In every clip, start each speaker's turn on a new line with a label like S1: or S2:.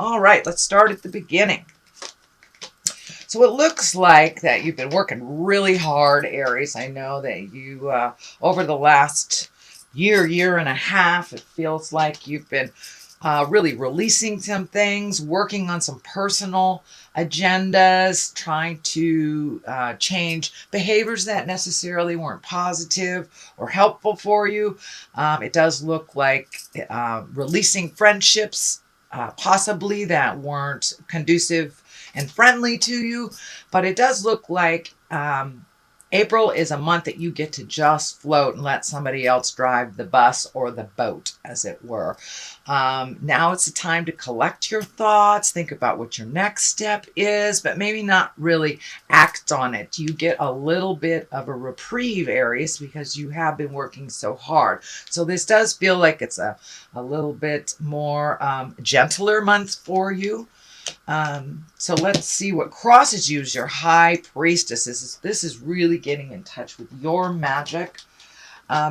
S1: All right, let's start at the beginning. So it looks like that you've been working really hard, Aries. I know that you, over the last year and a half, it feels like you've been really releasing some things, working on some personal agendas, trying to change behaviors that necessarily weren't positive or helpful for you. It does look like releasing friendships, possibly that weren't conducive and friendly to you, but it does look like April is a month that you get to just float and let somebody else drive the bus or the boat, as it were. Now it's the time to collect your thoughts, think about what your next step is, but maybe not really act on it. You get a little bit of a reprieve, Aries, because you have been working so hard. So this does feel like it's a little bit more gentler month for you. So let's see what crosses you as your high priestess. This is really getting in touch with your magic.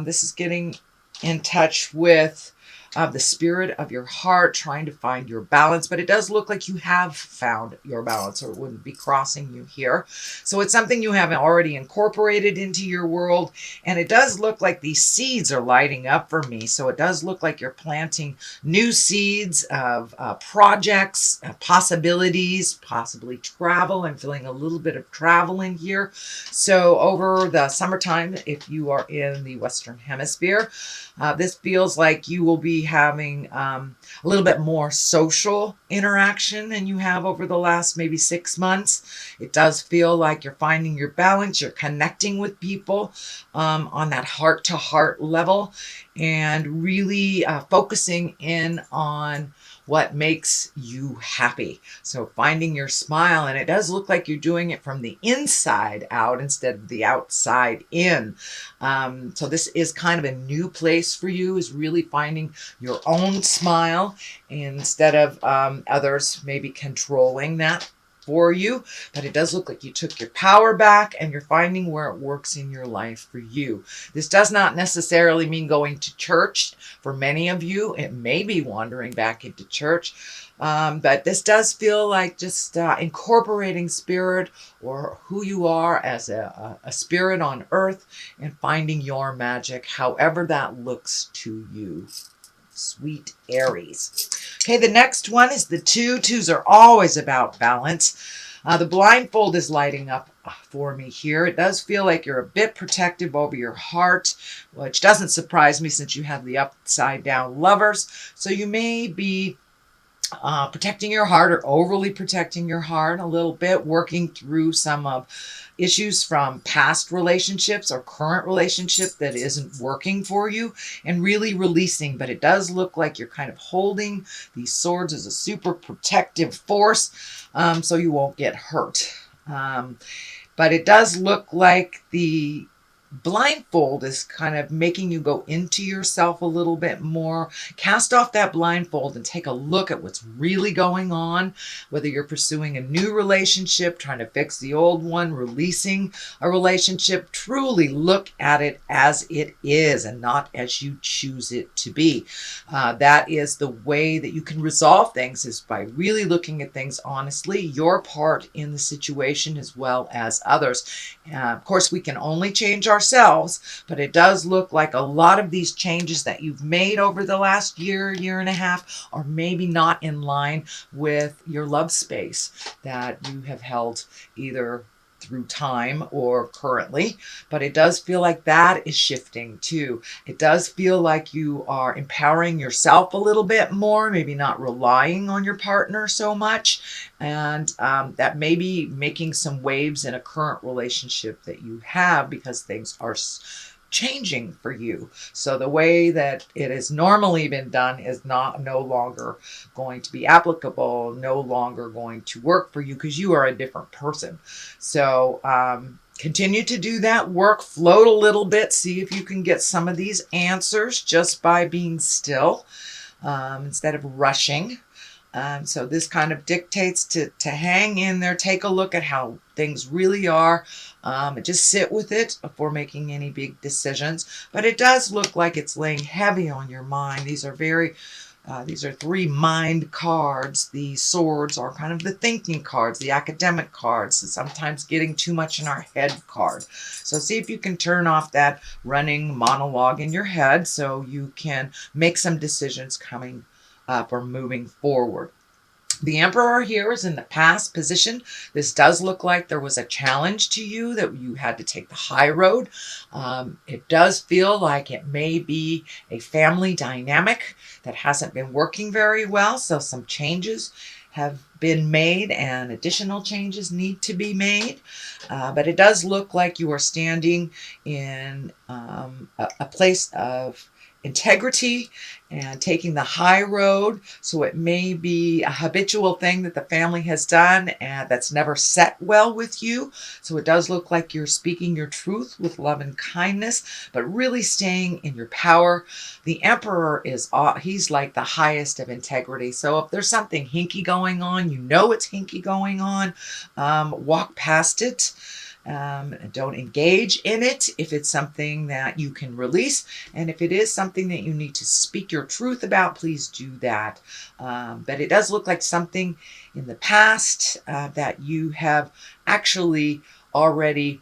S1: This is getting in touch with the spirit of your heart, trying to find your balance. But it does look like you have found your balance, or it wouldn't be crossing you here. So it's something you haven't already incorporated into your world. And it does look like these seeds are lighting up for me. So it does look like you're planting new seeds of projects, possibilities, possibly travel. I'm feeling a little bit of travel in here. So over the summertime, if you are in the Western Hemisphere, this feels like you will be having a little bit more social interaction than you have over the last maybe 6 months. It does feel like you're finding your balance, you're connecting with people on that heart-to-heart level, and really focusing in on what makes you happy. So finding your smile, and it does look like you're doing it from the inside out instead of the outside in. So this is kind of a new place for you, is really finding your own smile instead of others maybe controlling that for you. But it does look like you took your power back and you're finding where it works in your life for you. This does not necessarily mean going to church. For many of you, it may be wandering back into church. But this does feel like just incorporating spirit or who you are as a spirit on earth and finding your magic, however that looks to you. Sweet Aries. Okay, the next one is the 2. 2s are always about balance. The blindfold is lighting up for me here. It does feel like you're a bit protective over your heart, which doesn't surprise me since you have the upside down lovers. So you may be protecting your heart, or overly protecting your heart a little bit, working through some of issues from past relationships or current relationship that isn't working for you, and really releasing. But it does look like you're kind of holding these swords as a super protective force, so you won't get hurt. But it does look like the blindfold is kind of making you go into yourself a little bit more. Cast off that blindfold and take a look at what's really going on, whether you're pursuing a new relationship, trying to fix the old one, releasing a relationship. Truly look at it as it is and not as you choose it to be. That is the way that you can resolve things, is by really looking at things honestly, your part in the situation as well as others. Of course, we can only change ourselves, but it does look like a lot of these changes that you've made over the last year and a half are maybe not in line with your love space that you have held either through time or currently. But it does feel like that is shifting too. It does feel like you are empowering yourself a little bit more, maybe not relying on your partner so much, and that may be making some waves in a current relationship that you have, because things are changing for you. So the way that it has normally been done is no longer going to be applicable, no longer going to work for you, because you are a different person. So continue to do that work, float a little bit, see if you can get some of these answers just by being still instead of rushing. So this kind of dictates to hang in there, take a look at how things really are, and just sit with it before making any big decisions. But it does look like it's laying heavy on your mind. These are very These are 3 mind cards. The swords are kind of the thinking cards, the academic cards, sometimes getting too much in our head card. So see if you can turn off that running monologue in your head so you can make some decisions coming up or moving forward. The Emperor here is in the past position. This does look like there was a challenge to you, that you had to take the high road. It does feel like it may be a family dynamic that hasn't been working very well. So some changes have been made and additional changes need to be made. But it does look like you are standing in a place of integrity and taking the high road. So it may be a habitual thing that the family has done and that's never set well with you. So it does look like you're speaking your truth with love and kindness, but really staying in your power. The Emperor he's like the highest of integrity. So if there's something hinky going on, you know it's hinky going on, walk past it. Don't engage in it if it's something that you can release. And if it is something that you need to speak your truth about, please do that. But it does look like something in the past that you have actually already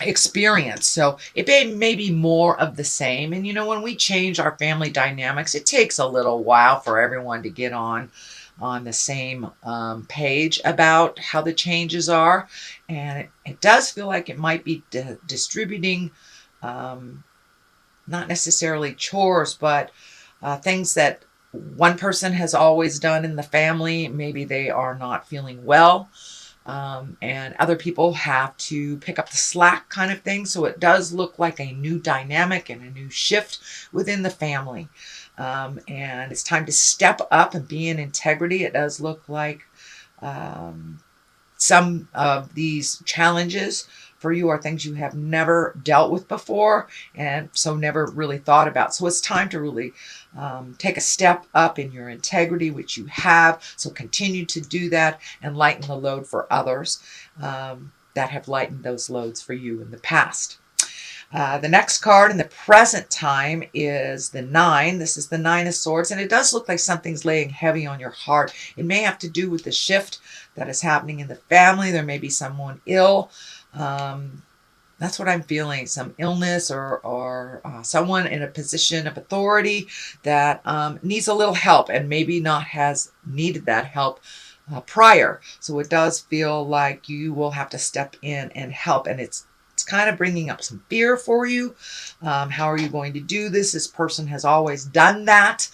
S1: experience. So it may be more of the same. And when we change our family dynamics, it takes a little while for everyone to get on the same page about how the changes are. And it does feel like it might be distributing not necessarily chores, but things that one person has always done in the family. Maybe they are not feeling well. And other people have to pick up the slack kind of thing. So it does look like a new dynamic and a new shift within the family. And it's time to step up and be in integrity. It does look like some of these challenges for you are things you have never dealt with before and so never really thought about. So it's time to really take a step up in your integrity, which you have. So continue to do that and lighten the load for others that have lightened those loads for you in the past. The next card in the present time is the 9. This is the 9 of Swords, and it does look like something's laying heavy on your heart. It may have to do with the shift that is happening in the family. There may be someone ill. That's what I'm feeling, some illness or someone in a position of authority that needs a little help and maybe not has needed that help prior. So it does feel like you will have to step in and help, and it's kind of bringing up some fear for you. How are you going to do this? This person has always done that.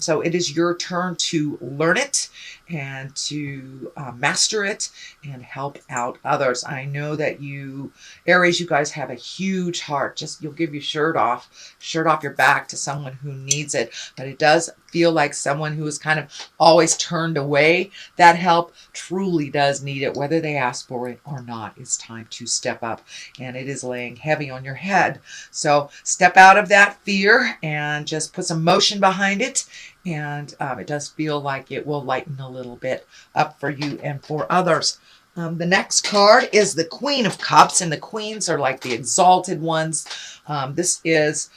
S1: So it is your turn to learn it and to master it and help out others. I know that you, Aries, you guys have a huge heart. Just you'll give your shirt off your back to someone who needs it. But it does feel like someone who is kind of always turned away that help truly does need it, whether they ask for it or not. It's time to step up, and it is laying heavy on your head. So step out of that fear and just put some motion behind it. And it does feel like it will lighten a little bit up for you and for others. The next card is the Queen of Cups, and the queens are like the exalted ones. This is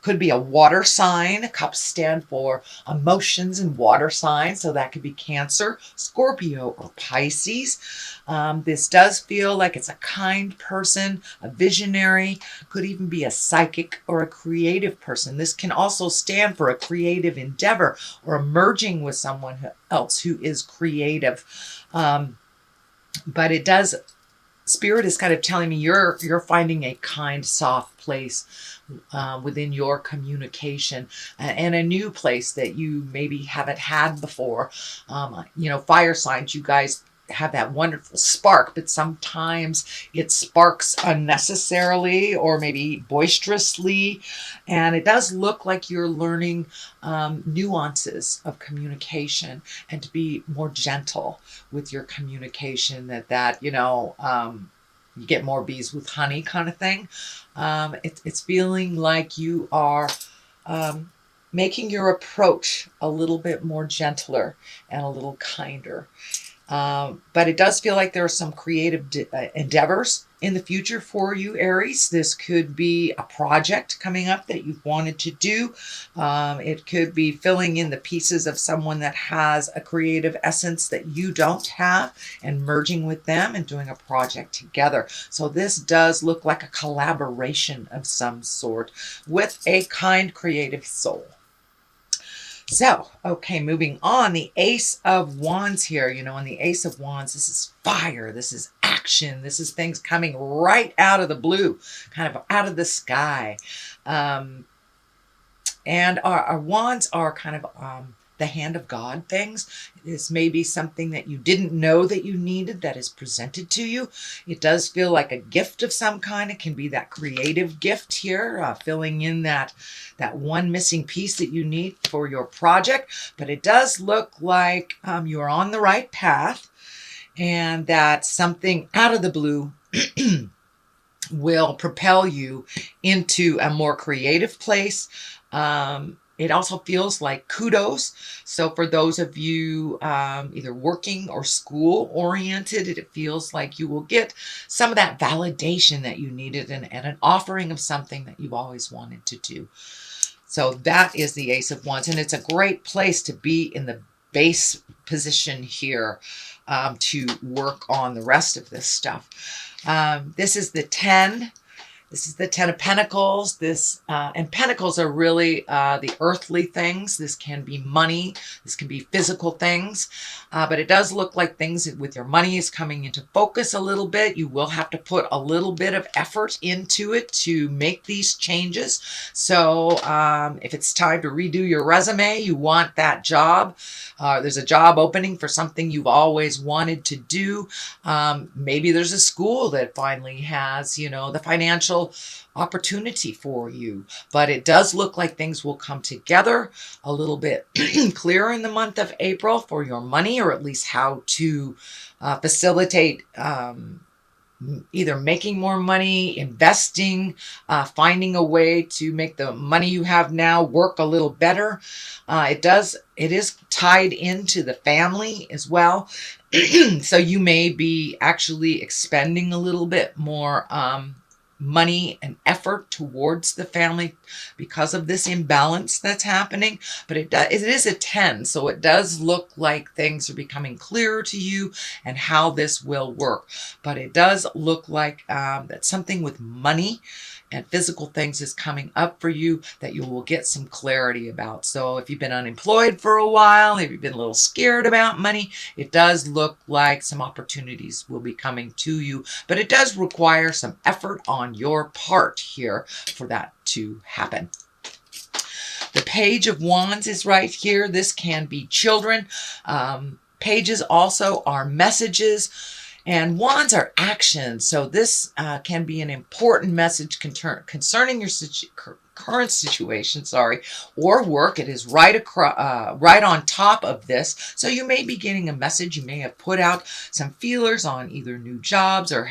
S1: could be a water sign. Cups stand for emotions and water signs, so that could be Cancer, Scorpio, or Pisces. This does feel like it's a kind person, a visionary, could even be a psychic or a creative person. This can also stand for a creative endeavor or merging with someone else who is creative. But it does, Spirit is kind of telling me you're finding a kind, soft place within your communication, and a new place that you maybe haven't had before. Fire signs, you guys have that wonderful spark, but sometimes it sparks unnecessarily or maybe boisterously. And it does look like you're learning nuances of communication and to be more gentle with your communication, you get more bees with honey kind of thing. It's feeling like you are making your approach a little bit more gentler and a little kinder. But it does feel like there are some creative endeavors in the future for you, Aries. This could be a project coming up that you've wanted to do. It could be filling in the pieces of someone that has a creative essence that you don't have and merging with them and doing a project together. So this does look like a collaboration of some sort with a kind, creative soul. So, okay, moving on, the Ace of Wands here, you know, and the Ace of Wands, this is fire, this is action, this is things coming right out of the blue, kind of out of the sky. And our wands are kind of the hand of God things. This may be something that you didn't know that you needed that is presented to you. It does feel like a gift of some kind. It can be that creative gift here, filling in that one missing piece that you need for your project. But it does look like you're on the right path and that something out of the blue will propel you into a more creative place. It also feels like kudos. So for those of you either working or school oriented, it feels like you will get some of that validation that you needed and an offering of something that you've always wanted to do. So that is the Ace of Wands. And it's a great place to be in the base position here to work on the rest of this stuff. This is the 10. This is the 10 of Pentacles. And Pentacles are really the earthly things. This can be money. This can be physical things. But it does look like things with your money is coming into focus a little bit. You will have to put a little bit of effort into it to make these changes. So if it's time to redo your resume, you want that job. There's a job opening for something you've always wanted to do. Maybe there's a school that finally has, you know, the financial opportunity for you, but it does look like things will come together a little bit clearer in the month of April for your money, or at least how to facilitate either making more money, investing, finding a way to make the money you have now work a little better. It is tied into the family as well. So you may be actually expending a little bit more money and effort towards the family because of this imbalance that's happening. But it is a 10, so it does look like things are becoming clearer to you and how this will work. But it does look like that something with money and physical things is coming up for you that you will get some clarity about. So if you've been unemployed for a while, if you've been a little scared about money, it does look like some opportunities will be coming to you. But it does require some effort on your part here for that to happen. The Page of Wands is right here. This can be children. Pages also are messages. And wands are action. So this can be an important message concerning your current situation, or work. It is right on top of this. So you may be getting a message. You may have put out some feelers on either new jobs or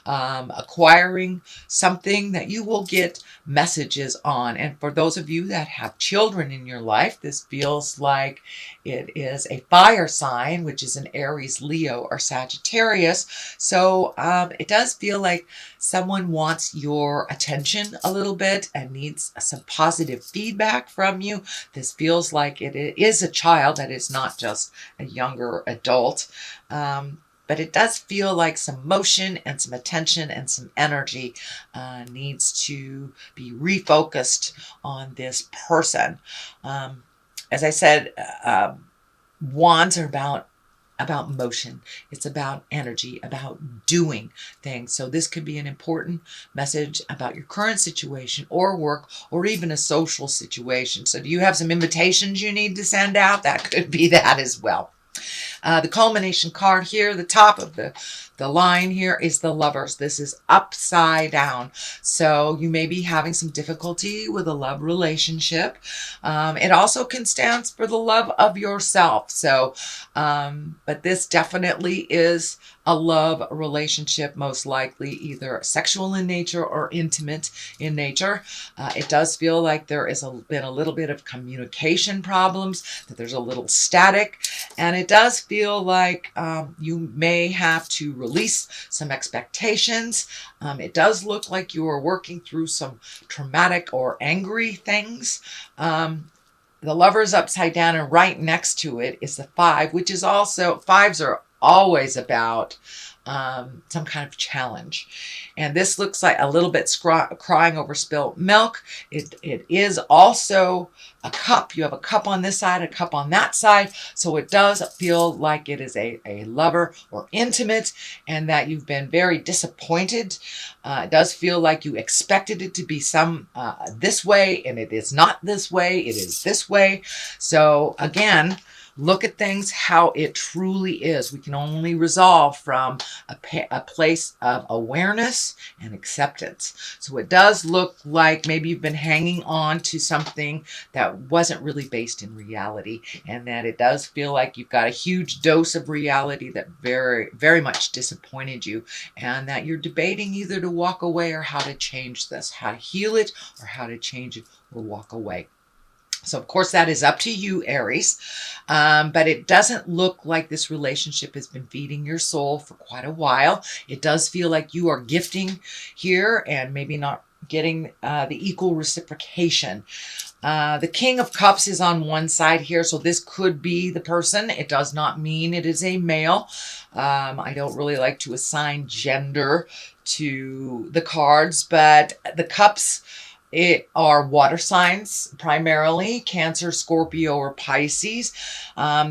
S1: acquiring something that you will get messages on. And for those of you that have children in your life, this feels like it is a fire sign, which is an Aries, Leo, or Sagittarius. So it does feel like someone wants your attention a little bit and needs some positive feedback from you. This feels like it is a child that is not just a younger adult. But it does feel like some motion and some attention and some energy needs to be refocused on this person. As I said, wands are about motion. It's about energy, about doing things. So this could be an important message about your current situation or work or even a social situation. So do you have some invitations you need to send out? That could be that as well. The culmination card here, the top of the line here is the Lovers. This is upside down. So you may be having some difficulty with a love relationship. It also can stand for the love of yourself. So, but this definitely is a love relationship, most likely either sexual in nature or intimate in nature. It does feel like there is been a little bit of communication problems, that there's a little static, and it does feel feel like you may have to release some expectations. It does look like you are working through some traumatic or angry things. The Lover's upside down, and right next to it is the 5, which is also, 5s are always about some kind of challenge. And this looks like a little bit crying over spilt milk. It is also a cup. You have a cup on this side, a cup on that side. So it does feel like it is a lover or intimate, and that you've been very disappointed. It does feel like you expected it to be this way, and it is not this way. It is this way. So again, look at things how it truly is. We can only resolve from a place of awareness and acceptance. So it does look like maybe you've been hanging on to something that wasn't really based in reality, and that it does feel like you've got a huge dose of reality that very, very much disappointed you, and that you're debating either to walk away or how to change this, how to heal it or how to change it or walk away. So, of course, that is up to you, Aries. But it doesn't look like this relationship has been feeding your soul for quite a while. It does feel like you are gifting here and maybe not getting the equal reciprocation. The King of Cups is on one side here, so this could be the person. It does not mean it is a male. I don't really like to assign gender to the cards, but the cups are water signs, primarily Cancer, Scorpio, or Pisces.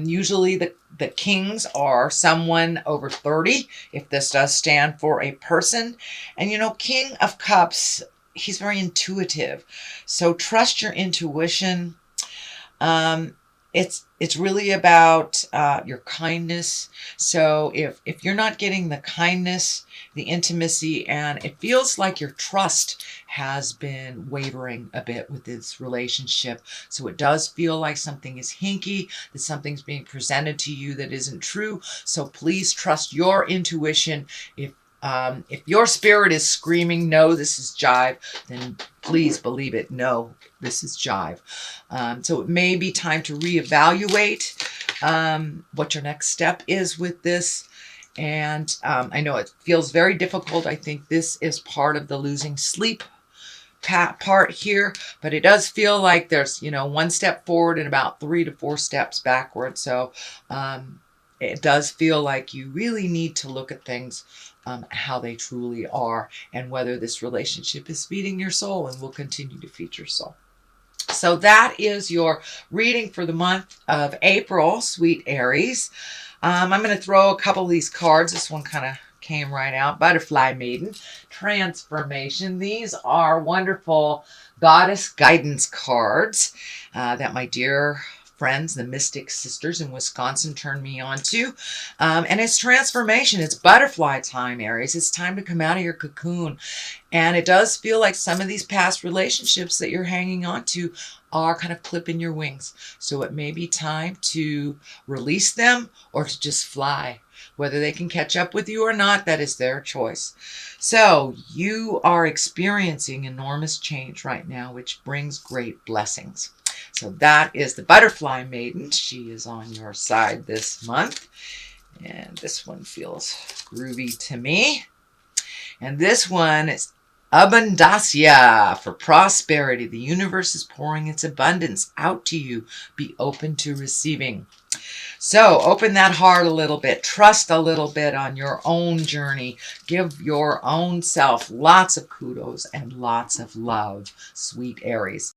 S1: Usually the kings are someone over 30, if this does stand for a person. And you know, King of Cups, he's very intuitive. So trust your intuition. It's really about your kindness. So if you're not getting the kindness, the intimacy, and it feels like your trust has been wavering a bit with this relationship. So it does feel like something is hinky, that something's being presented to you that isn't true. So please trust your intuition. If your spirit is screaming, no, this is jive, then please believe it. No, this is jive. So it may be time to reevaluate what your next step is with this. And I know it feels very difficult. I think this is part of the losing sleep part here, but it does feel like there's, one step forward and about 3 to 4 steps backward. So it does feel like you really need to look at things how they truly are, and whether this relationship is feeding your soul and will continue to feed your soul. So that is your reading for the month of April, sweet Aries. I'm going to throw a couple of these cards. This one kind of came right out. Butterfly Maiden, Transformation. These are wonderful goddess guidance cards that my dear friends, the Mystic Sisters in Wisconsin, turned me on to. And it's transformation. It's butterfly time, Aries. It's time to come out of your cocoon. And it does feel like some of these past relationships that you're hanging on to are kind of clipping your wings. So it may be time to release them or to just fly. Whether they can catch up with you or not, that is their choice. So you are experiencing enormous change right now, which brings great blessings. So that is the Butterfly Maiden. She is on your side this month. And this one feels groovy to me. And this one is Abundancia, for prosperity. The universe is pouring its abundance out to you. Be open to receiving. So open that heart a little bit. Trust a little bit on your own journey. Give your own self lots of kudos and lots of love, sweet Aries.